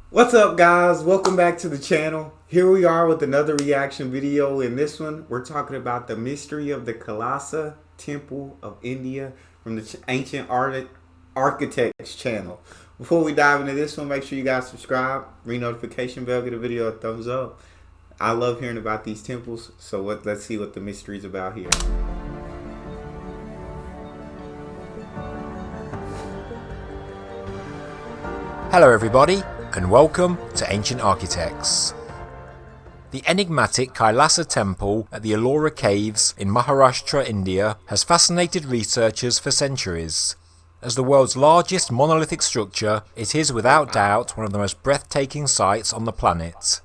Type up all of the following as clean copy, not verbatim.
What's up, guys? Welcome back to the channel. Here we are with another reaction video. In this one, we're talking about the mystery of the Kailasa Temple of India from the Ancient Architects channel. Before we dive into this one, make sure you guys subscribe, ring notification bell, give the video a thumbs up. I love hearing about these temples, so let's see what the mystery is about here. Hello everybody, and welcome to Ancient Architects. The enigmatic Kailasa temple at the Ellora caves in Maharashtra, India has fascinated researchers for centuries. As the world's largest monolithic structure, it is without doubt one of the most breathtaking sights on the planet.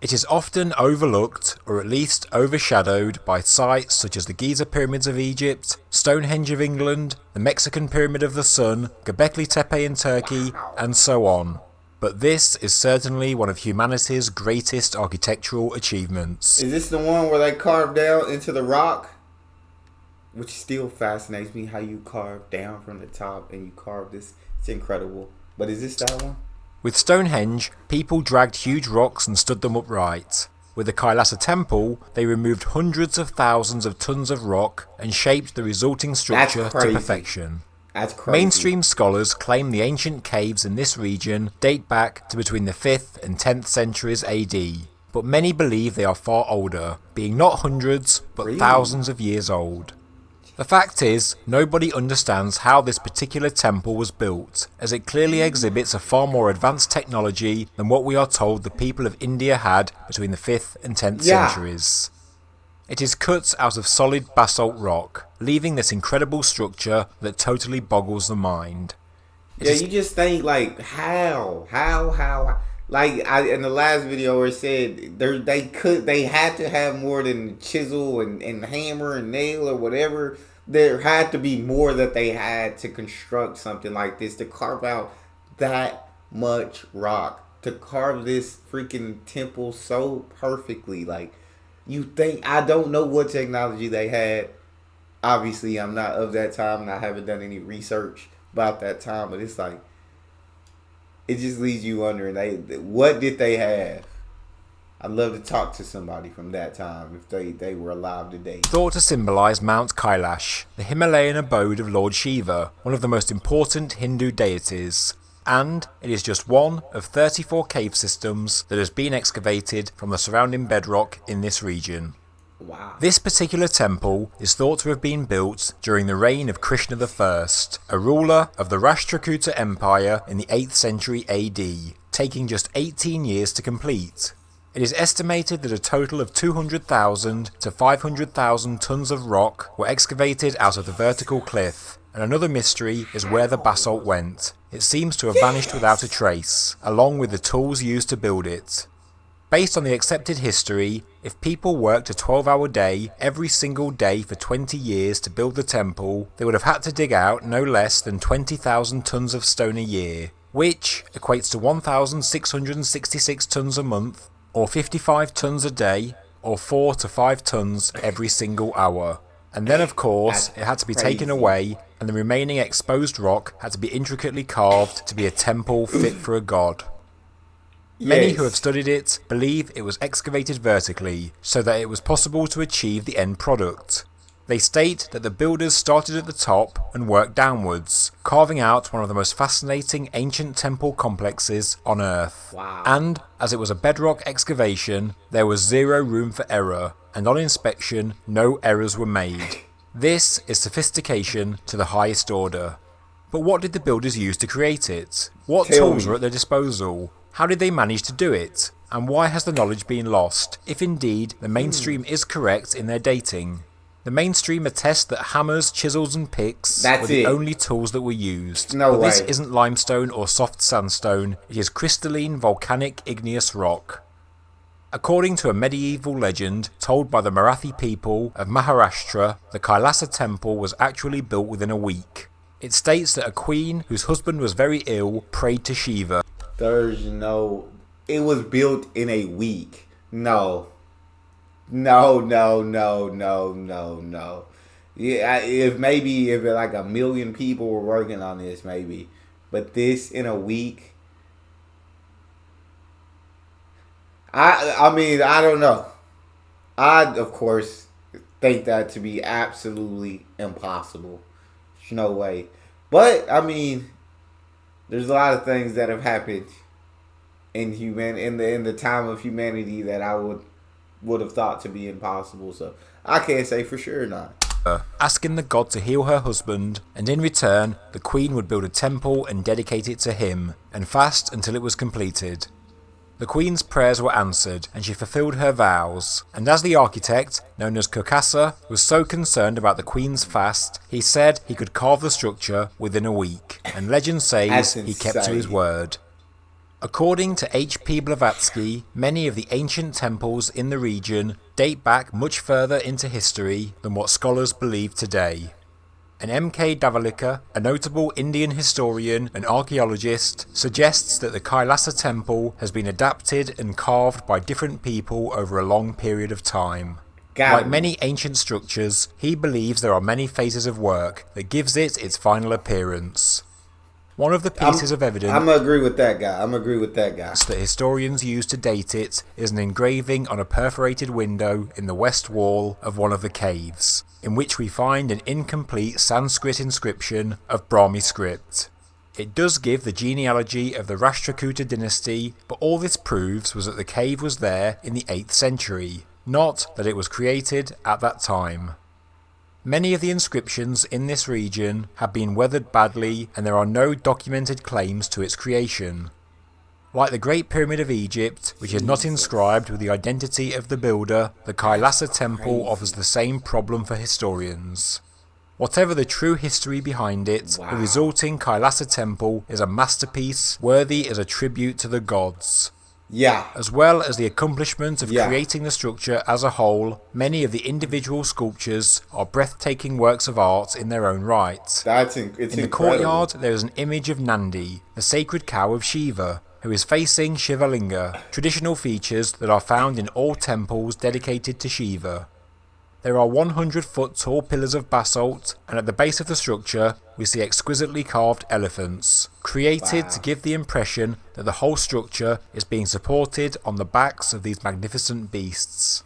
It is often overlooked, or at least overshadowed, by sites such as the Giza Pyramids of Egypt, Stonehenge of England, the Mexican Pyramid of the Sun, Göbekli Tepe in Turkey, and so on. But this is certainly one of humanity's greatest architectural achievements. Is this the one where they carved down into the rock? Which still fascinates me, how you carve down from the top and you carve this. It's incredible. But is this that one? With Stonehenge, people dragged huge rocks and stood them upright. With the Kailasa temple, they removed hundreds of thousands of tons of rock and shaped the resulting structure to perfection. That's crazy. Mainstream scholars claim the ancient caves in this region date back to between the 5th and 10th centuries AD, but many believe they are far older, being not hundreds, but thousands of years old. The fact is, nobody understands how this particular temple was built, as it clearly exhibits a far more advanced technology than what we are told the people of India had between the 5th and 10th centuries. It is cut out of solid basalt rock, leaving this incredible structure that totally boggles the mind. You just think like, how? Like in the last video where it said they had to have more than chisel and hammer and nail or whatever. There had to be more that they had to construct something like this, to carve out that much rock, to carve this freaking temple so perfectly. Like, you think, I don't know what technology they had. Obviously, I'm not of that time and I haven't done any research about that time, but it's like, it just leaves you wondering, what did they have? I'd love to talk to somebody from that time if they were alive today. Thought to symbolize Mount Kailash, the Himalayan abode of Lord Shiva, one of the most important Hindu deities. And it is just one of 34 cave systems that has been excavated from the surrounding bedrock in this region. Wow. This particular temple is thought to have been built during the reign of Krishna I, a ruler of the Rashtrakuta Empire in the 8th century AD, taking just 18 years to complete. It is estimated that a total of 200,000 to 500,000 tons of rock were excavated out of the vertical cliff, and another mystery is where the basalt went. It seems to have vanished without a trace, along with the tools used to build it. Based on the accepted history, if people worked a 12-hour day every single day for 20 years to build the temple, they would have had to dig out no less than 20,000 tons of stone a year, which equates to 1,666 tons a month, or 55 tons a day, or 4 to 5 tons every single hour. And then of course, it had to be taken away, and the remaining exposed rock had to be intricately carved to be a temple fit for a god. Many who have studied it believe it was excavated vertically, so that it was possible to achieve the end product. They state that the builders started at the top and worked downwards, carving out one of the most fascinating ancient temple complexes on Earth. Wow. And, as it was a bedrock excavation, there was zero room for error, and on inspection, no errors were made. This is sophistication to the highest order. But what did the builders use to create it? What tools were at their disposal? How did they manage to do it? And why has the knowledge been lost, if indeed the mainstream is correct in their dating? The mainstream attest that hammers, chisels and picks were the only tools that were used. No way. This isn't limestone or soft sandstone, it is crystalline volcanic igneous rock. According to a medieval legend told by the Marathi people of Maharashtra, the Kailasa temple was actually built within a week. It states that a queen whose husband was very ill prayed to Shiva. There's no... It was built in a week. No. No. Yeah, if like a million people were working on this, maybe. But this in a week, I mean, I don't know. I, of course, think that to be absolutely impossible. There's no way. But I mean, there's a lot of things that have happened in the time of humanity that I would have thought to be impossible. So I can't say for sure not. Asking the god to heal her husband, and in return, the queen would build a temple and dedicate it to him, and fast until it was completed. The queen's prayers were answered, and she fulfilled her vows, and as the architect, known as Kailasa, was so concerned about the queen's fast, he said he could carve the structure within a week, and legend says he kept to his word. According to H.P. Blavatsky, many of the ancient temples in the region date back much further into history than what scholars believe today. And M.K. Davalika, a notable Indian historian and archaeologist, suggests that the Kailasa temple has been adapted and carved by different people over a long period of time. Like many ancient structures, he believes there are many phases of work that gives it its final appearance. One of the pieces of evidence I'm gonna agree with that guy. that historians use to date it is an engraving on a perforated window in the west wall of one of the caves, in which we find an incomplete Sanskrit inscription of Brahmi script. It does give the genealogy of the Rashtrakuta dynasty, but all this proves was that the cave was there in the 8th century, not that it was created at that time. Many of the inscriptions in this region have been weathered badly, and there are no documented claims to its creation. Like the Great Pyramid of Egypt, which is not inscribed with the identity of the builder, the Kailasa temple offers the same problem for historians. Whatever the true history behind it, the resulting Kailasa temple is a masterpiece worthy as a tribute to the gods. Yeah. As well as the accomplishment of creating the structure as a whole, many of the individual sculptures are breathtaking works of art in their own right. In the courtyard, there is an image of Nandi, the sacred cow of Shiva, who is facing Shivalinga, traditional features that are found in all temples dedicated to Shiva. There are 100-foot tall pillars of basalt, and at the base of the structure we see exquisitely carved elephants, created to give the impression that the whole structure is being supported on the backs of these magnificent beasts.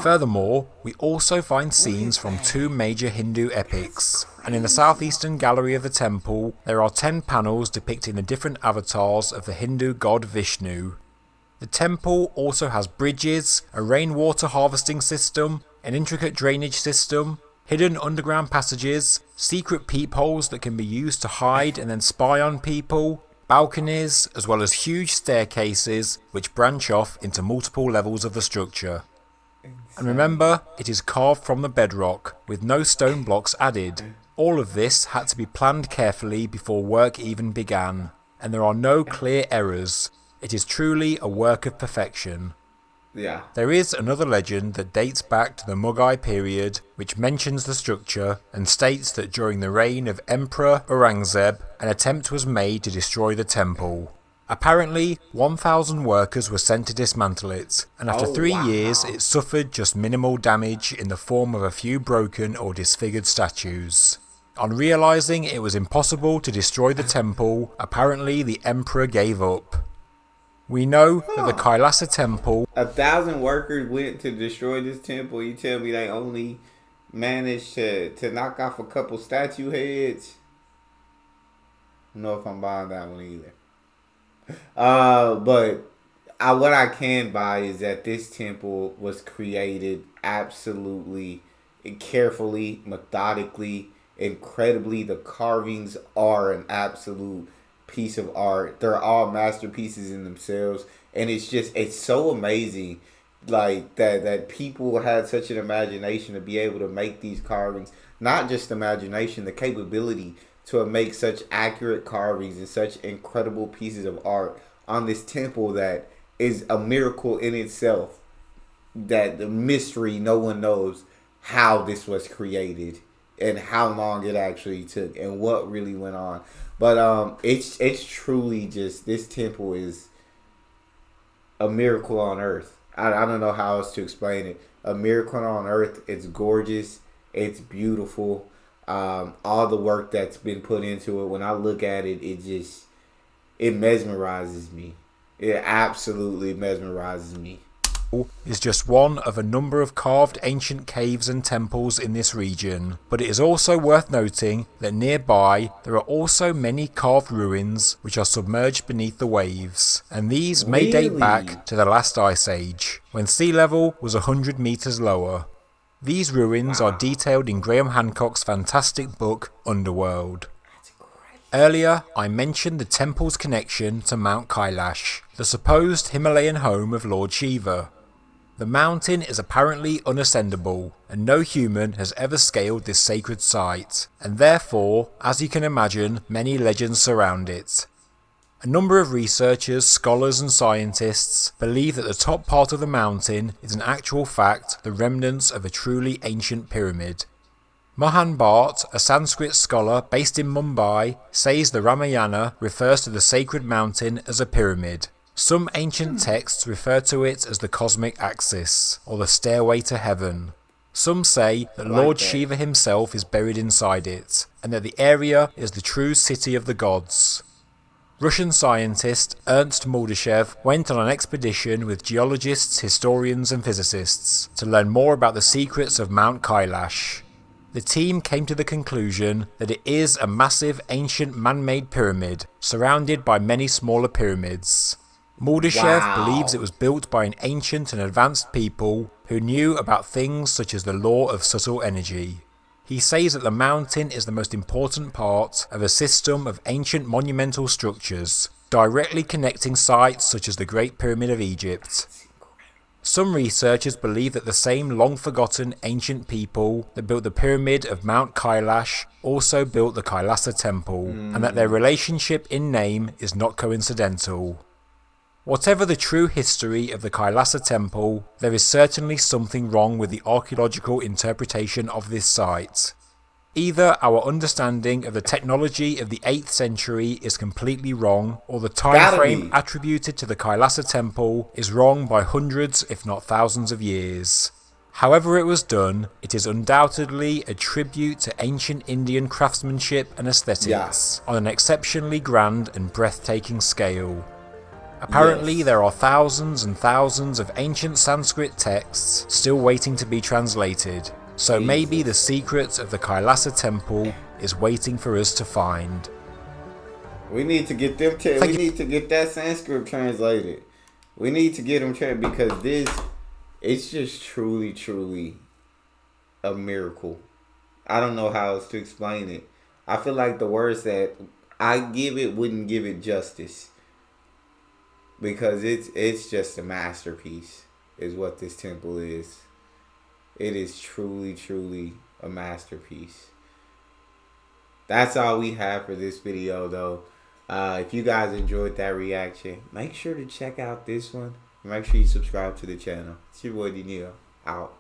Furthermore, we also find scenes from 2 major Hindu epics, and in the southeastern gallery of the temple there are 10 panels depicting the different avatars of the Hindu god Vishnu. The temple also has bridges, a rainwater harvesting system, an intricate drainage system, hidden underground passages, secret peepholes that can be used to hide and then spy on people, balconies, as well as huge staircases which branch off into multiple levels of the structure. And remember, it is carved from the bedrock, with no stone blocks added. All of this had to be planned carefully before work even began, and there are no clear errors. It is truly a work of perfection. Yeah. There is another legend that dates back to the Mughal period, which mentions the structure and states that during the reign of Emperor Aurangzeb, an attempt was made to destroy the temple. Apparently, 1,000 workers were sent to dismantle it, and after 3 years it suffered just minimal damage in the form of a few broken or disfigured statues. On realising it was impossible to destroy the temple, apparently the emperor gave up. We know that the Kailasa temple... 1,000 workers went to destroy this temple. You tell me they only managed to knock off a couple statue heads? I don't know if I'm buying that one either. But what I can buy is that this temple was created absolutely carefully, methodically, incredibly. The carvings are an absolute piece of art. They're all masterpieces in themselves, and it's so amazing, like that people had such an imagination to be able to make these carvings. Not just imagination, the capability to make such accurate carvings and such incredible pieces of art on this temple that is a miracle in itself. That the mystery, no one knows how this was created and how long it actually took and what really went on. But it's truly just, this temple is a miracle on earth. I don't know how else to explain it. A miracle on earth. It's gorgeous. It's beautiful. All the work that's been put into it. When I look at it, it mesmerizes me. It absolutely mesmerizes me. is just one of a number of carved ancient caves and temples in this region, but it is also worth noting that nearby there are also many carved ruins which are submerged beneath the waves, and these may date back to the last ice age, when sea level was 100 meters lower. These ruins are detailed in Graham Hancock's fantastic book Underworld. Earlier, I mentioned the temple's connection to Mount Kailash, the supposed Himalayan home of Lord Shiva. The mountain is apparently unascendable, and no human has ever scaled this sacred site, and therefore, as you can imagine, many legends surround it. A number of researchers, scholars and scientists believe that the top part of the mountain is in actual fact the remnants of a truly ancient pyramid. Mohan Bhatt, a Sanskrit scholar based in Mumbai, says the Ramayana refers to the sacred mountain as a pyramid. Some ancient texts refer to it as the cosmic axis, or the stairway to heaven. Some say that Lord Shiva himself is buried inside it, and that the area is the true city of the gods. Russian scientist Ernst Maldyshev went on an expedition with geologists, historians and physicists to learn more about the secrets of Mount Kailash. The team came to the conclusion that it is a massive ancient man-made pyramid, surrounded by many smaller pyramids. Maldyshev believes it was built by an ancient and advanced people who knew about things such as the law of subtle energy. He says that the mountain is the most important part of a system of ancient monumental structures, directly connecting sites such as the Great Pyramid of Egypt. Some researchers believe that the same long-forgotten ancient people that built the pyramid of Mount Kailash also built the Kailasa temple, and that their relationship in name is not coincidental. Whatever the true history of the Kailasa temple, there is certainly something wrong with the archaeological interpretation of this site. Either our understanding of the technology of the 8th century is completely wrong, or the time frame attributed to the Kailasa temple is wrong by hundreds if not thousands of years. However it was done, it is undoubtedly a tribute to ancient Indian craftsmanship and aesthetics on an exceptionally grand and breathtaking scale. Apparently there are thousands and thousands of ancient Sanskrit texts still waiting to be translated. So maybe the secret of the Kailasa temple is waiting for us to find. We need to get them. We need to get that Sanskrit translated. We need to get them translated because it's just truly, truly a miracle. I don't know how else to explain it. I feel like the words that I give it wouldn't give it justice, because it's just a masterpiece, is what this temple is. It is truly, truly a masterpiece. That's all we have for this video, though. If you guys enjoyed that reaction, make sure to check out this one. Make sure you subscribe to the channel. It's your boy Neal. Out.